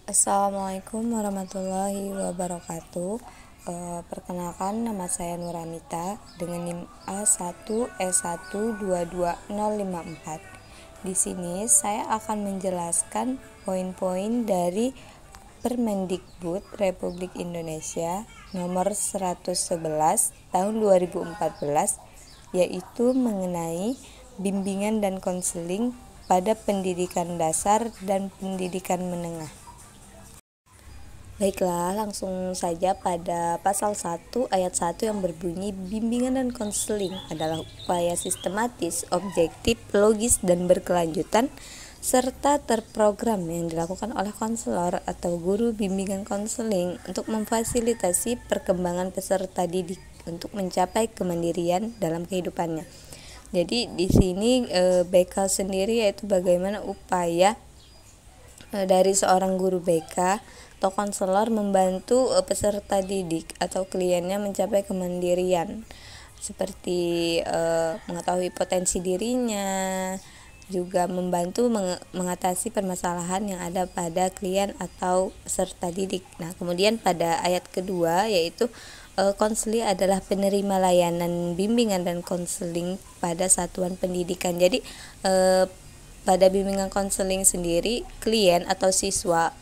Assalamualaikum warahmatullahi wabarakatuh. Perkenalkan, nama saya Nuramita dengan NIM A1S1222054. Di sini saya akan menjelaskan poin-poin dari Permendikbud Republik Indonesia nomor 111 tahun 2014, yaitu mengenai bimbingan dan konseling pada pendidikan dasar dan pendidikan menengah. Baiklah, langsung saja pada pasal 1 ayat 1 yang berbunyi bimbingan dan konseling adalah upaya sistematis, objektif, logis, dan berkelanjutan serta terprogram yang dilakukan oleh konselor atau guru bimbingan konseling untuk memfasilitasi perkembangan peserta didik untuk mencapai kemandirian dalam kehidupannya. Jadi di sini BK sendiri yaitu bagaimana upaya dari seorang guru BK atau konselor membantu peserta didik atau kliennya mencapai kemandirian, seperti mengetahui potensi dirinya, juga membantu mengatasi permasalahan yang ada pada klien atau peserta didik. Nah, kemudian pada ayat kedua yaitu konseli adalah penerima layanan bimbingan dan konseling pada satuan pendidikan. Jadi pada bimbingan konseling sendiri, klien atau siswa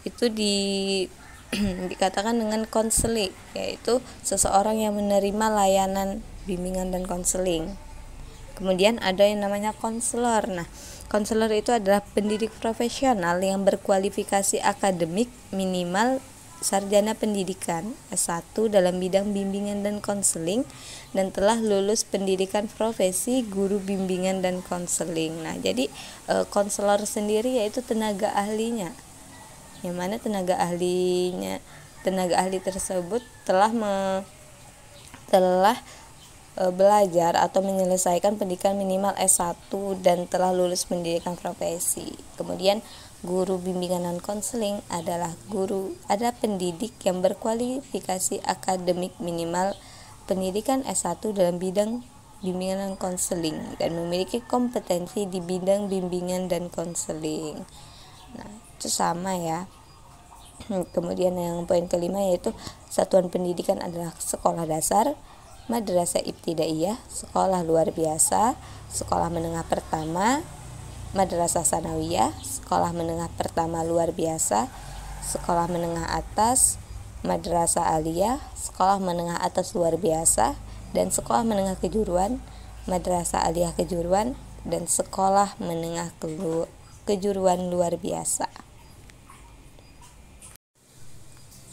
itu dikatakan dengan konseli, yaitu seseorang yang menerima layanan bimbingan dan konseling. Kemudian ada yang namanya konselor. Nah, konselor itu adalah pendidik profesional yang berkualifikasi akademik minimal sarjana pendidikan S1 dalam bidang bimbingan dan konseling dan telah lulus pendidikan profesi guru bimbingan dan konseling. Nah, jadi konselor sendiri yaitu tenaga ahlinya, yang mana tenaga ahli tersebut telah belajar atau menyelesaikan pendidikan minimal S1 dan telah lulus pendidikan profesi. Kemudian guru bimbingan dan konseling adalah pendidik yang berkualifikasi akademik minimal pendidikan S1 dalam bidang bimbingan dan konseling dan memiliki kompetensi di bidang bimbingan dan konseling. Nah, itu sama ya. Kemudian yang poin kelima yaitu satuan pendidikan adalah sekolah dasar, madrasah ibtidaiyah, sekolah luar biasa, sekolah menengah pertama, madrasah sanawiyah, sekolah menengah pertama luar biasa, sekolah menengah atas, madrasah aliyah, sekolah menengah atas luar biasa, dan sekolah menengah kejuruan, madrasah aliyah kejuruan, dan sekolah menengah kejuruan luar biasa.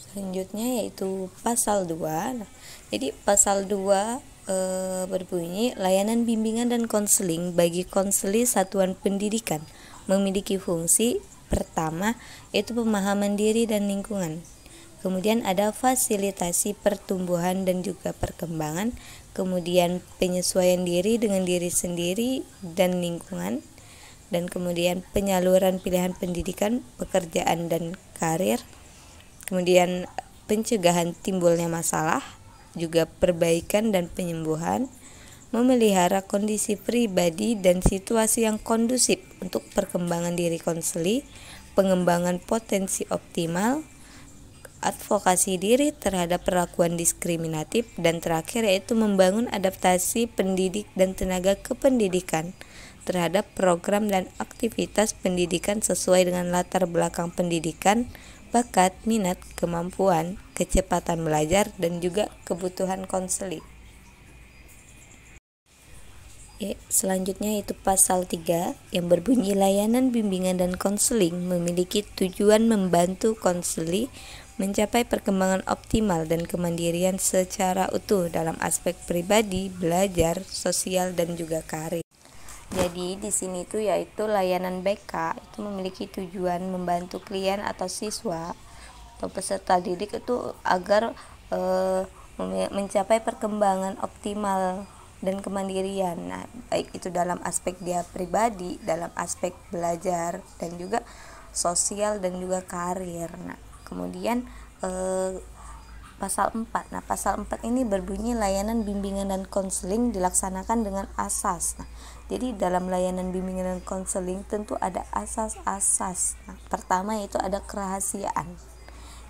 Selanjutnya yaitu pasal 2. Nah, jadi pasal 2 berbunyi layanan bimbingan dan konseling bagi konseli satuan pendidikan memiliki fungsi pertama yaitu pemahaman diri dan lingkungan. Kemudian ada fasilitasi pertumbuhan dan juga perkembangan, kemudian penyesuaian diri dengan diri sendiri dan lingkungan, dan kemudian penyaluran pilihan pendidikan, pekerjaan dan karir, kemudian pencegahan timbulnya masalah, juga perbaikan dan penyembuhan, memelihara kondisi pribadi dan situasi yang kondusif untuk perkembangan diri konseli, pengembangan potensi optimal, advokasi diri terhadap perlakuan diskriminatif, dan terakhir yaitu membangun adaptasi pendidik dan tenaga kependidikan terhadap program dan aktivitas pendidikan sesuai dengan latar belakang pendidikan, bakat, minat, kemampuan, kecepatan belajar, dan juga kebutuhan konseli. Selanjutnya itu pasal 3 yang berbunyi layanan bimbingan dan konseling memiliki tujuan membantu konseli mencapai perkembangan optimal dan kemandirian secara utuh dalam aspek pribadi, belajar, sosial, dan juga karir. Jadi di sini tuh yaitu layanan BK itu memiliki tujuan membantu klien atau siswa atau peserta didik itu agar mencapai perkembangan optimal dan kemandirian. Nah, baik itu dalam aspek dia pribadi, dalam aspek belajar, dan juga sosial dan juga karir. Nah, kemudian pasal 4. Nah, pasal 4 ini berbunyi layanan bimbingan dan konseling dilaksanakan dengan asas. Nah, jadi dalam layanan bimbingan dan konseling tentu ada asas-asas. Nah, pertama yaitu ada kerahasiaan,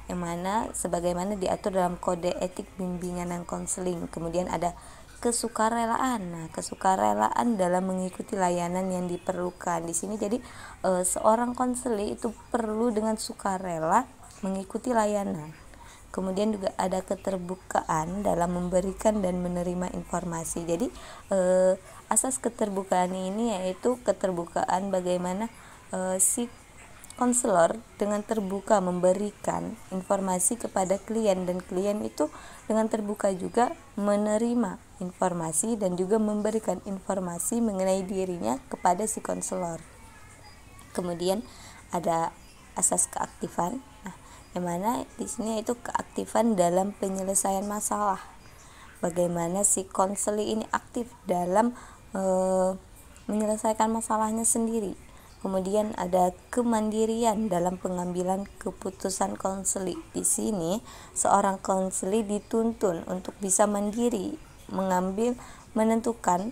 yang mana sebagaimana diatur dalam kode etik bimbingan dan konseling. Kemudian ada kesukarelaan. Nah, kesukarelaan dalam mengikuti layanan yang diperlukan. Di sini jadi seorang konselor itu perlu dengan sukarela mengikuti layanan. Kemudian juga ada keterbukaan dalam memberikan dan menerima informasi. Jadi asas keterbukaan ini yaitu keterbukaan bagaimana si konselor dengan terbuka memberikan informasi kepada klien, dan klien itu dengan terbuka juga menerima informasi dan juga memberikan informasi mengenai dirinya kepada si konselor. Kemudian ada asas keaktifan. Nah, yang mana di sini itu keaktifan dalam penyelesaian masalah. Bagaimana si konselor ini aktif dalam menyelesaikan masalahnya sendiri. Kemudian ada kemandirian dalam pengambilan keputusan konselor. Di sini seorang konselor dituntun untuk bisa mandiri menentukan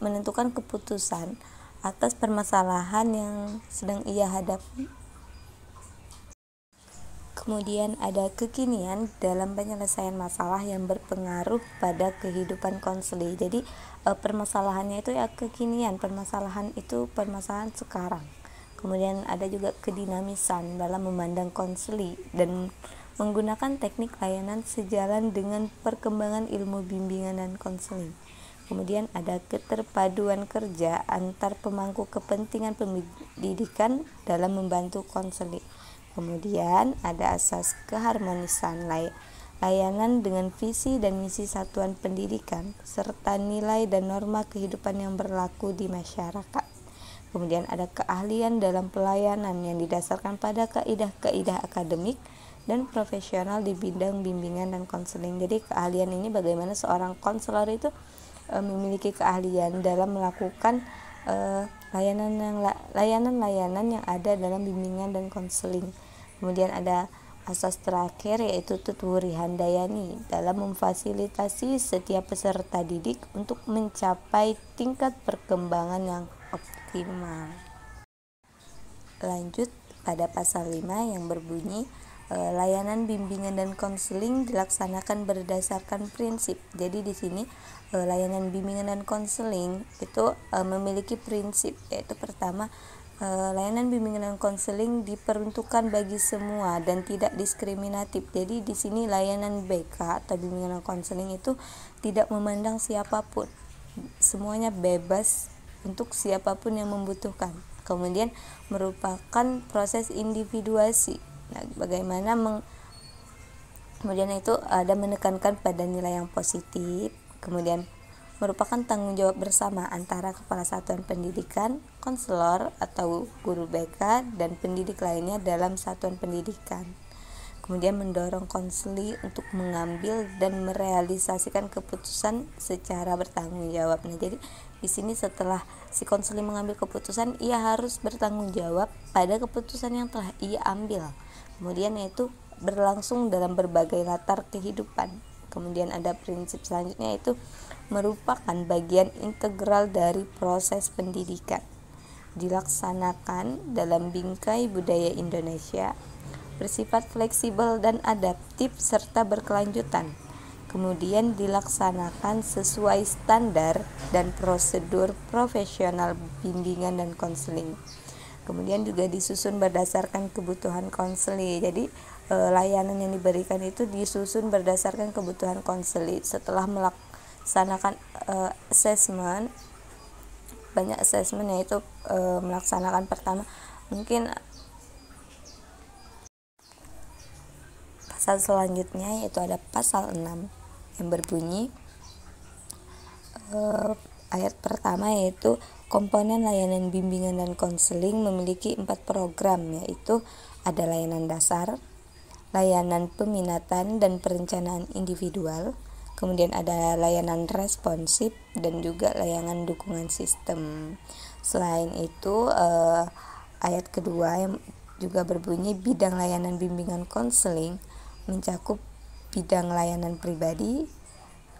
menentukan keputusan atas permasalahan yang sedang ia hadapi. Kemudian ada kekinian dalam penyelesaian masalah yang berpengaruh pada kehidupan konselor. Jadi permasalahannya itu ya kekinian, permasalahan itu permasalahan sekarang. Kemudian ada juga kedinamisan dalam memandang konselor dan menggunakan teknik layanan sejalan dengan perkembangan ilmu bimbingan dan konseling. Kemudian ada keterpaduan kerja antar pemangku kepentingan pendidikan dalam membantu konselor. Kemudian ada asas keharmonisan layanan dengan visi dan misi satuan pendidikan serta nilai dan norma kehidupan yang berlaku di masyarakat. Kemudian ada keahlian dalam pelayanan yang didasarkan pada kaidah-kaidah akademik dan profesional di bidang bimbingan dan konseling. Jadi keahlian ini bagaimana seorang konselor itu memiliki keahlian dalam melakukan layanan-layanan yang ada dalam bimbingan dan konseling. Kemudian ada asas terakhir yaitu Tutwuri Handayani dalam memfasilitasi setiap peserta didik untuk mencapai tingkat perkembangan yang optimal. Lanjut pada pasal 5 yang berbunyi layanan bimbingan dan konseling dilaksanakan berdasarkan prinsip. Jadi di sini layanan bimbingan dan konseling itu memiliki prinsip, yaitu pertama layanan bimbingan dan konseling diperuntukkan bagi semua dan tidak diskriminatif. Jadi di sini layanan BK atau bimbingan dan konseling itu tidak memandang siapapun, semuanya bebas untuk siapapun yang membutuhkan. Kemudian merupakan proses individuasi. Nah, bagaimana kemudian itu ada menekankan pada nilai yang positif. Kemudian merupakan tanggung jawab bersama antara kepala satuan pendidikan, konselor atau guru BK dan pendidik lainnya dalam satuan pendidikan. Kemudian mendorong konselor untuk mengambil dan merealisasikan keputusan secara bertanggung jawab. Nah, jadi di sini setelah si konselor mengambil keputusan, ia harus bertanggung jawab pada keputusan yang telah ia ambil. Kemudian yaitu berlangsung dalam berbagai latar kehidupan. Kemudian ada prinsip selanjutnya yaitu merupakan bagian integral dari proses pendidikan, dilaksanakan dalam bingkai budaya Indonesia, bersifat fleksibel dan adaptif serta berkelanjutan. Kemudian dilaksanakan sesuai standar dan prosedur profesional bimbingan dan konseling. Kemudian juga disusun berdasarkan kebutuhan konselor. Jadi layanan yang diberikan itu disusun berdasarkan kebutuhan konselor. Setelah melaksanakan assessment, banyak assessment yaitu melaksanakan pertama mungkin pasal selanjutnya yaitu ada pasal 6 yang berbunyi ayat pertama yaitu komponen layanan bimbingan dan konseling memiliki 4 program, yaitu ada layanan dasar, layanan peminatan dan perencanaan individual, kemudian ada layanan responsif dan juga layanan dukungan sistem. Selain itu ayat kedua yang juga berbunyi bidang layanan bimbingan konseling mencakup bidang layanan pribadi,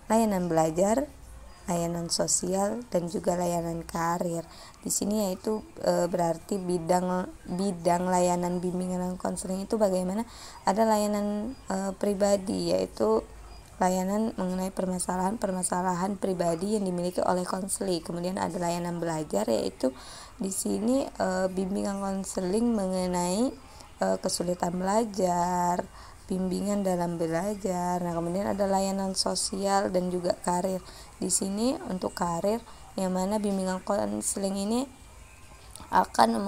layanan belajar, layanan sosial, dan juga layanan karir. Di sini yaitu berarti bidang layanan bimbingan dan konseling itu bagaimana? Ada layanan pribadi, yaitu layanan mengenai permasalahan pribadi yang dimiliki oleh konseling. Kemudian ada layanan belajar, yaitu di sini bimbingan konseling mengenai kesulitan belajar, bimbingan dalam belajar. Nah, kemudian ada layanan sosial dan juga karir. Di sini untuk karir, yang mana bimbingan konseling ini akan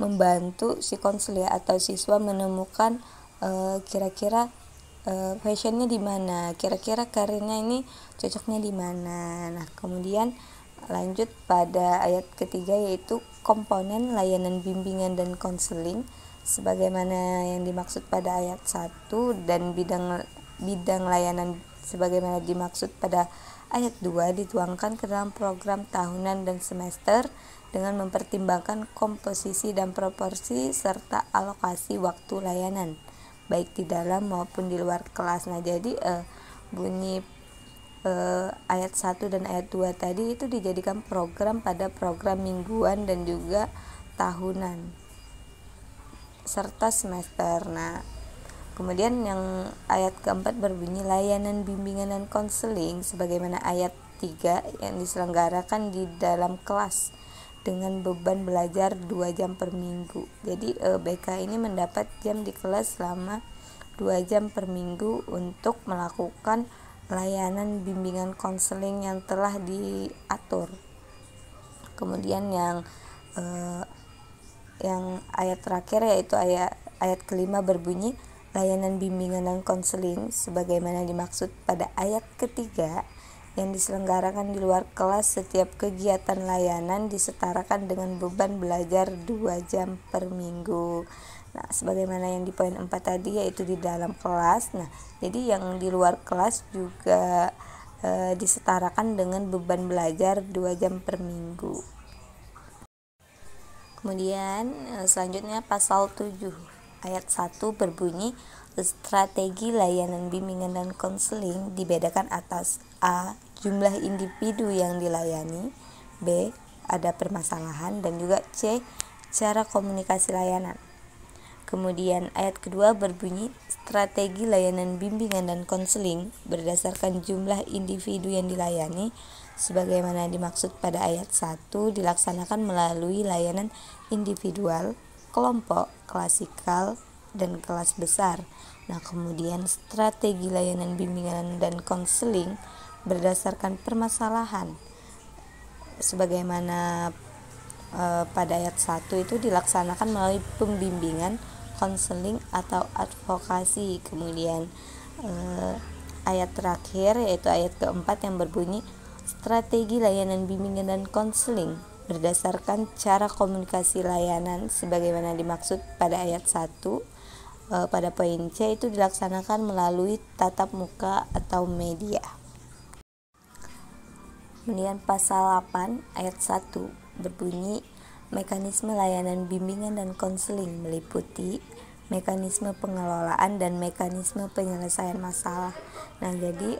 membantu si konselor atau siswa menemukan kira-kira passionnya di mana, kira-kira karirnya ini cocoknya di mana. Nah, kemudian lanjut pada ayat ketiga, yaitu komponen layanan bimbingan dan konseling sebagaimana yang dimaksud pada ayat 1 dan bidang layanan sebagaimana dimaksud pada ayat 2 dituangkan ke dalam program tahunan dan semester dengan mempertimbangkan komposisi dan proporsi serta alokasi waktu layanan baik di dalam maupun di luar kelas. Nah, jadi bunyi ayat 1 dan ayat 2 tadi itu dijadikan program pada program mingguan dan juga tahunan serta semester. Nah, kemudian yang ayat keempat berbunyi layanan bimbingan dan konseling sebagaimana ayat 3 yang diselenggarakan di dalam kelas dengan beban belajar 2 jam per minggu. Jadi BK ini mendapat jam di kelas selama 2 jam per minggu untuk melakukan layanan bimbingan konseling yang telah diatur. Kemudian yang ayat terakhir, yaitu ayat kelima berbunyi layanan bimbingan dan konseling sebagaimana dimaksud pada ayat ketiga yang diselenggarakan di luar kelas. Setiap kegiatan layanan disetarakan dengan beban belajar 2 jam per minggu. Nah, sebagaimana yang di poin 4 tadi, yaitu di dalam kelas. Nah, jadi yang di luar kelas juga disetarakan dengan beban belajar 2 jam per minggu. Kemudian selanjutnya pasal 7 ayat 1 berbunyi strategi layanan bimbingan dan konseling dibedakan atas A. Jumlah individu yang dilayani, B. Ada permasalahan, dan juga C. Cara komunikasi layanan. Kemudian ayat kedua berbunyi strategi layanan bimbingan dan konseling berdasarkan jumlah individu yang dilayani sebagaimana dimaksud pada ayat 1 dilaksanakan melalui layanan individual, kelompok, klasikal, dan kelas besar. Nah, kemudian strategi layanan bimbingan dan konseling berdasarkan permasalahan sebagaimana pada ayat 1 itu dilaksanakan melalui pembimbingan, konseling atau advokasi. Kemudian ayat terakhir yaitu ayat keempat yang berbunyi strategi layanan bimbingan dan konseling berdasarkan cara komunikasi layanan sebagaimana dimaksud pada ayat 1. Pada poin C itu dilaksanakan melalui tatap muka atau media. Kemudian pasal 8 ayat 1 berbunyi mekanisme layanan bimbingan dan konseling meliputi mekanisme pengelolaan dan mekanisme penyelesaian masalah. Nah, jadi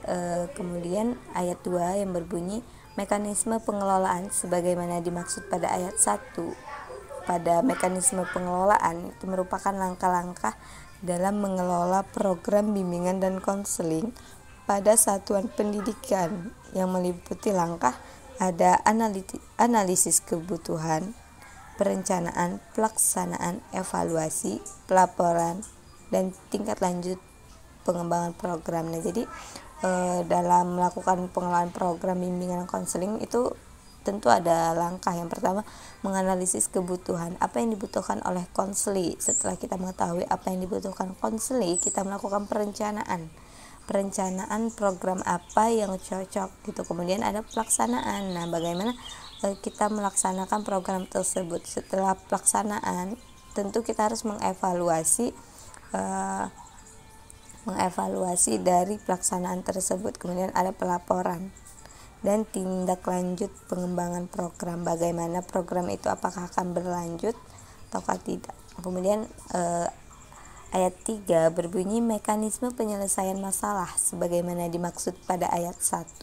kemudian ayat 2 yang berbunyi mekanisme pengelolaan sebagaimana dimaksud pada ayat 1. Pada mekanisme pengelolaan itu merupakan langkah-langkah dalam mengelola program bimbingan dan konseling pada satuan pendidikan yang meliputi langkah ada analisis kebutuhan, perencanaan, pelaksanaan, evaluasi, pelaporan, dan tingkat lanjut pengembangan program. Nah, jadi dalam melakukan pengelolaan program bimbingan konseling itu tentu ada langkah. Yang pertama, menganalisis kebutuhan, apa yang dibutuhkan oleh konseli. Setelah kita mengetahui apa yang dibutuhkan konseli, kita melakukan perencanaan program apa yang cocok gitu. Kemudian ada pelaksanaan. Nah, bagaimana kita melaksanakan program tersebut. Setelah pelaksanaan, tentu kita harus mengevaluasi dari pelaksanaan tersebut. Kemudian ada pelaporan dan tindak lanjut pengembangan program. Bagaimana program itu, apakah akan berlanjut ataukah tidak. Kemudian ayat 3 berbunyi mekanisme penyelesaian masalah sebagaimana dimaksud pada ayat 1.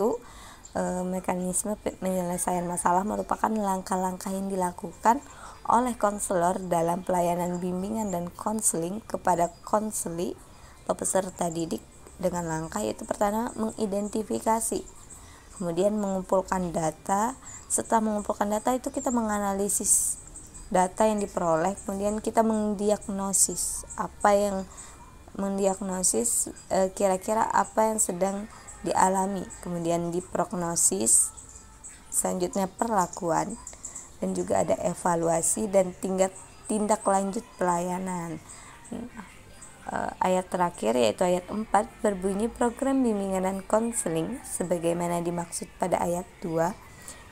Mekanisme penyelesaian masalah merupakan langkah-langkah yang dilakukan oleh konselor dalam pelayanan bimbingan dan konseling kepada konseli atau peserta didik dengan langkah yaitu pertama mengidentifikasi, kemudian mengumpulkan data. Setelah mengumpulkan data itu kita menganalisis data yang diperoleh, kemudian kita mendiagnosis kira-kira apa yang sedang dialami, kemudian diprognosis, selanjutnya perlakuan, dan juga ada evaluasi dan tindak lanjut pelayanan. Ayat terakhir yaitu ayat 4 berbunyi program bimbingan dan konseling sebagaimana dimaksud pada ayat 2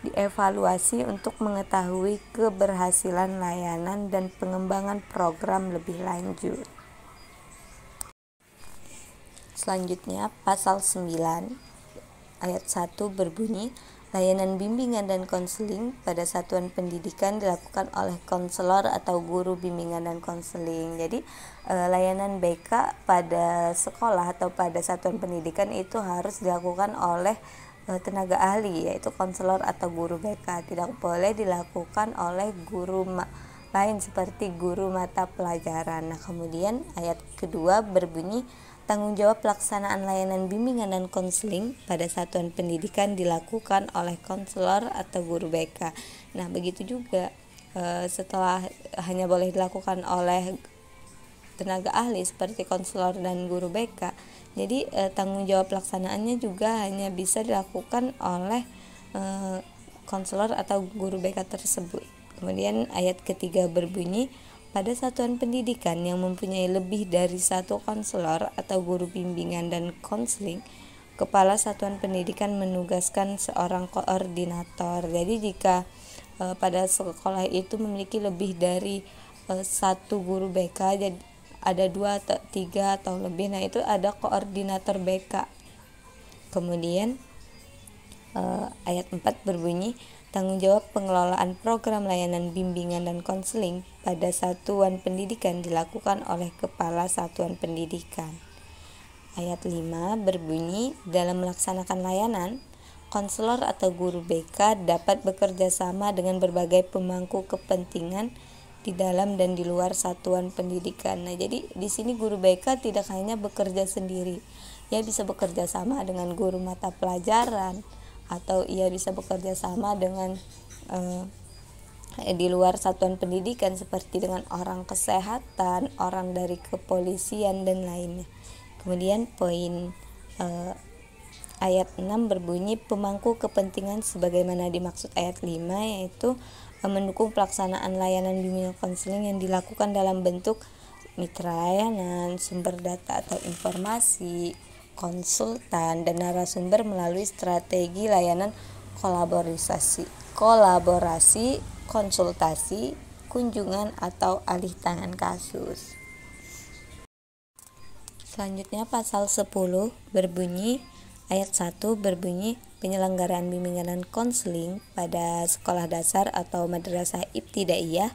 dievaluasi untuk mengetahui keberhasilan layanan dan pengembangan program lebih lanjut. Selanjutnya pasal 9 ayat 1 berbunyi layanan bimbingan dan konseling pada satuan pendidikan dilakukan oleh konselor atau guru bimbingan dan konseling. Jadi layanan BK pada sekolah atau pada satuan pendidikan itu harus dilakukan oleh tenaga ahli yaitu konselor atau guru BK. Tidak boleh dilakukan oleh guru lain seperti guru mata pelajaran. Nah, kemudian ayat kedua berbunyi tanggung jawab pelaksanaan layanan bimbingan dan konseling pada satuan pendidikan dilakukan oleh konselor atau guru BK. Nah, begitu juga setelah hanya boleh dilakukan oleh tenaga ahli seperti konselor dan guru BK, jadi tanggung jawab pelaksanaannya juga hanya bisa dilakukan oleh konselor atau guru BK tersebut. Kemudian ayat ketiga berbunyi pada satuan pendidikan yang mempunyai lebih dari satu konselor atau guru bimbingan dan konseling, kepala satuan pendidikan menugaskan seorang koordinator. Jadi jika pada sekolah itu memiliki lebih dari satu guru BK, jadi ada 2 atau 3 atau lebih, nah itu ada koordinator BK. Kemudian ayat 4 berbunyi tanggung jawab pengelolaan program layanan bimbingan dan konseling pada satuan pendidikan dilakukan oleh kepala satuan pendidikan. Ayat 5 berbunyi dalam melaksanakan layanan, konselor atau guru BK dapat bekerja sama dengan berbagai pemangku kepentingan di dalam dan di luar satuan pendidikan. Nah, jadi di sini guru BK tidak hanya bekerja sendiri. Ia bisa bekerja sama dengan guru mata pelajaran, atau ia bisa bekerja sama dengan di luar satuan pendidikan seperti dengan orang kesehatan, orang dari kepolisian dan lainnya. Kemudian poin ayat 6 berbunyi pemangku kepentingan sebagaimana dimaksud ayat 5 yaitu mendukung pelaksanaan layanan bimbingan konseling yang dilakukan dalam bentuk mitra layanan, sumber data atau informasi, konsultan dan narasumber melalui strategi layanan kolaborasi, konsultasi, kunjungan atau alih tangan kasus. Selanjutnya pasal 10 berbunyi ayat 1 berbunyi penyelenggaraan bimbingan dan konseling pada sekolah dasar atau madrasah ibtidaiyah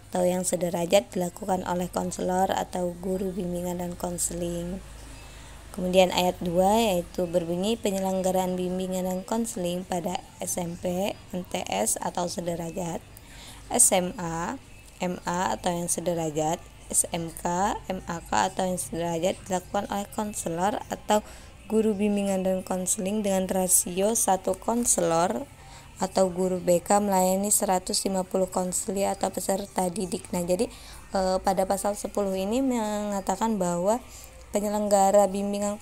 atau yang sederajat dilakukan oleh konselor atau guru bimbingan dan konseling. Kemudian ayat 2 yaitu berbunyi penyelenggaraan bimbingan dan konseling pada SMP, MTS atau sederajat, SMA, MA atau yang sederajat, SMK, MAK atau yang sederajat dilakukan oleh konselor atau guru bimbingan dan konseling dengan rasio 1 konselor atau guru BK melayani 150 konseli atau peserta didik. Nah, jadi pada pasal 10 ini mengatakan bahwa penyelenggara bimbingan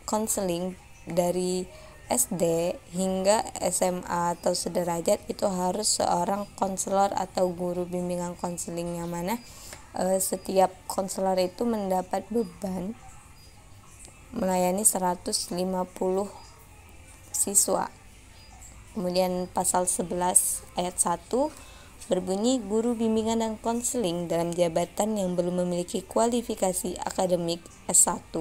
konseling dari SD hingga SMA atau sederajat itu harus seorang konselor atau guru bimbingan konseling, yang mana setiap konselor itu mendapat beban melayani 150 siswa. Kemudian pasal 11 ayat 1 berbunyi guru bimbingan dan konseling dalam jabatan yang belum memiliki kualifikasi akademik S1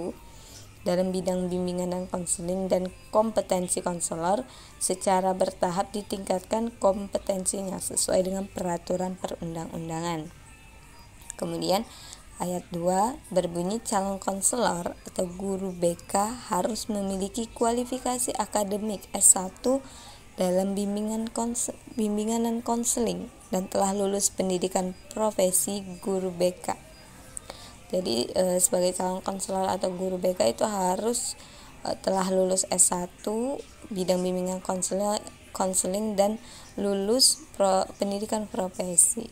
dalam bidang bimbingan dan konseling dan kompetensi konselor secara bertahap ditingkatkan kompetensinya sesuai dengan peraturan perundang-undangan. Kemudian ayat 2 berbunyi calon konselor atau guru BK harus memiliki kualifikasi akademik S1 dalam bimbingan dan konseling dan telah lulus pendidikan profesi guru BK. Jadi sebagai calon konselor atau guru BK itu harus telah lulus S1 bidang bimbingan konseling dan lulus pendidikan profesi.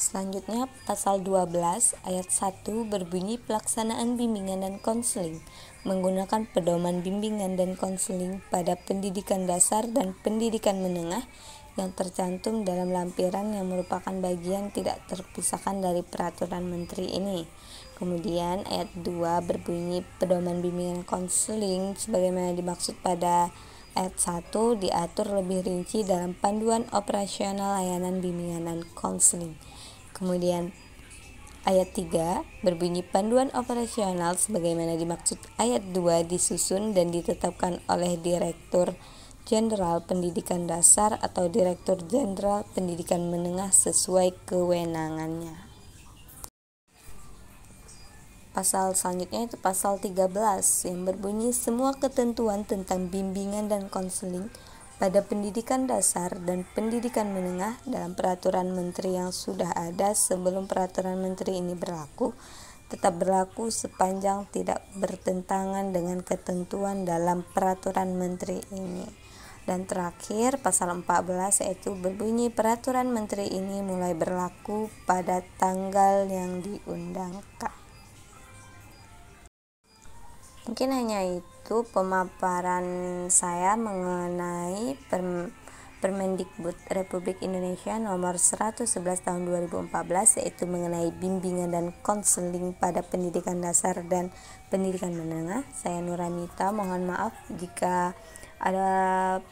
Selanjutnya pasal 12 ayat 1 berbunyi pelaksanaan bimbingan dan konseling menggunakan pedoman bimbingan dan konseling pada pendidikan dasar dan pendidikan menengah yang tercantum dalam lampiran yang merupakan bagian tidak terpisahkan dari peraturan menteri ini. Kemudian ayat 2 berbunyi pedoman bimbingan konseling sebagaimana dimaksud pada ayat 1 diatur lebih rinci dalam panduan operasional layanan bimbingan dan konseling. Kemudian ayat 3 berbunyi panduan operasional sebagaimana dimaksud ayat 2 disusun dan ditetapkan oleh Direktur Jenderal Pendidikan Dasar atau Direktur Jenderal Pendidikan Menengah sesuai kewenangannya. Pasal selanjutnya itu pasal 13 yang berbunyi semua ketentuan tentang bimbingan dan konseling pada pendidikan dasar dan pendidikan menengah dalam peraturan menteri yang sudah ada sebelum peraturan menteri ini berlaku tetap berlaku sepanjang tidak bertentangan dengan ketentuan dalam peraturan menteri ini. Dan terakhir pasal 14 yaitu berbunyi peraturan menteri ini mulai berlaku pada tanggal yang diundangkan. Mungkin hanya itu pemaparan saya mengenai Permendikbud Republik Indonesia nomor 111 tahun 2014 yaitu mengenai bimbingan dan konseling pada pendidikan dasar dan pendidikan menengah. Saya Nuranita, mohon maaf jika ada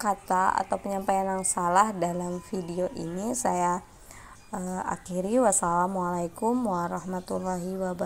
kata atau penyampaian yang salah dalam video ini. Saya akhiri. Wassalamualaikum warahmatullahi wabarakatuh.